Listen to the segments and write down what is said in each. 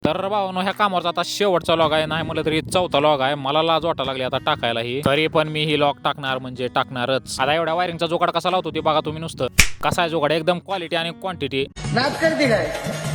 तर भावानो ह्या कामावरचा आता शेवटचा लॉग आहे, नाही म्हणलं तरी चौथा लॉग आहे. मला लाज वाटायला लागली आता टाकायला ही, तरी पण मी ही लॉग टाकणार म्हणजे टाकणारच. आता एवढ्या वायरिंगचा जोगाड कसा लावतो ते बघा तुम्ही नुसतं. कसा आहे जोगाड, एकदम क्वालिटी आणि क्वांटिटी. नाच करते काय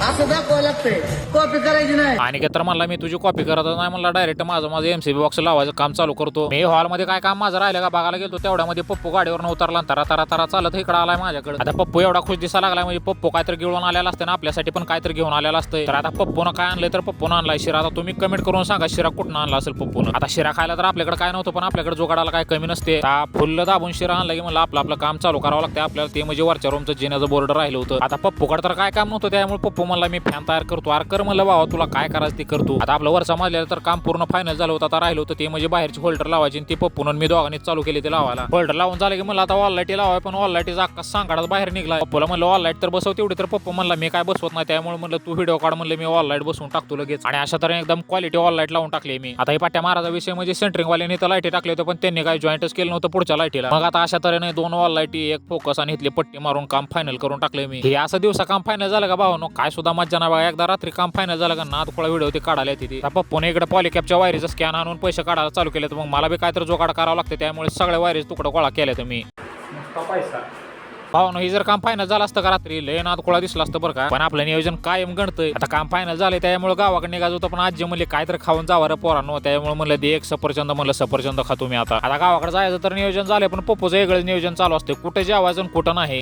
असं दाखवावं लागतंय, कॉपी करायची नाही. आणि तर म्हणला मी तुझी कॉपी करत नाही, म्हणला डायरेक्ट माझं एमसीबी बॉक्स लावायचं काम चालू करतो. मी हॉलमध्ये काय काम माझं राहिलं का बघायला गेलो, तेवढ्यामध्ये पप्पू गाडीवर उतरला, तरा तरा तरा चालत इकडे आलाय माझ्याकडे. आता पप्पू एवढा खुश दिसायला लागलाय, म्हणजे पप्पू काहीतरी घेऊन आलेला असते ना आपल्यासाठी, पण काहीतरी घेऊन आलेला असतं. तर आता पप्पूनं काय आणलंय, तर पप्पूनं आणलाय शिरा. आता तुम्ही कमेंट करून सांगा शिरा कुठून आणला असेल पप्पूनं. आता शिरा खायला तर आपल्याकडे काय नव्हतं, पण आपल्याकडे जोगाडाला काय कमी नसते. फुल्ल दाबून शिरा आणला की म्हणलं आपलं काम चालू करावं लागतं आपल्याला. ते म्हणजे वरच्या रूमचं जिन्याचं बोर्ड राहिलं होतं. आता पप्पूकडे तर काय काम नव्हतं, त्यामुळे पप्पू म्हणला मी फॅन तयार करतो. अरे कर म्हणलं भावा, तुला काय करायचं ते करतो. आता आपलं वरचा मजल्याला तर काम पूर्ण फायनल झालं होतं. आता राहिलं होतं ते म्हणजे बाहेरची होल्डर लावायची, ते पप्पून मी दोघांनीच चालू केले ते लावायला. होल्डर लावून झालं की मला आता वॉल लाईटी लावाय, पण वॉल लाईटीचा अख्खा सांगाडाच बाहेर निघला. पप्पूला म्हणलं वॉल लाईट तर बसव तेवढी, तर पप्पू म्हणला मी काय बसवत नाही, त्यामुळे म्हणलं तू व्हिडिओ काढ, म्हणलं मी वॉल लाईट बसवून टाकतो लगेच. आणि अशा तऱ्हेने एकदम क्वालिटी वॉल लाईट लावून टाकली मी. आता ही पाट्या महाराजा विषय म्हणजे सेंटरिंग वाल्याने तर लाईटी टाकले होते, पण त्यांनी काही जॉईंटच केलं नव्हतं पुढच्या लाईटीला. मग आता अशा तऱ्हेने 2 वॉल लाईटी, एक फोकस आणि इथली पट्टी मारून काम फायनल करून टाकले मी. हे असं दिवसा काम फायनल झालं का भावानो, काय सुद्धा मज्जा नाही बघा. एकदा रात्री काम फायनल झालं का नाद खोळा व्हिडिओ ते काढायला येते. पप्पूने इकडे पॉलिकॅपच्या वायरीचं स्कॅन आणून पैसे काढायला चालू केले, तर मग मला बी काहीतरी जोगाड करावं लागते, त्यामुळे सगळ्या वायरीच तुकडं गोळा केले तर मी. भावानो ही जर काम फायनल झालं असतं का रात्री लय नाद खोळा दिसला असतं बरं का, पण आपलं नियोजन कायम गणतंय. आता काम फायनल झाले त्यामुळे गावाकडे निघायचं होतं, पण आजी म्हणले काहीतरी खाऊन जावं रे पोरांनो, त्यामुळे म्हणलं दे एक सफरचंद, म्हणलं सफरचंद खातो मी. आता गावाकडे जायचं तर नियोजन झालं, पण पप्पूचं वेगळं नियोजन चालू असते, कुठे जेवायचं कुठं नाही.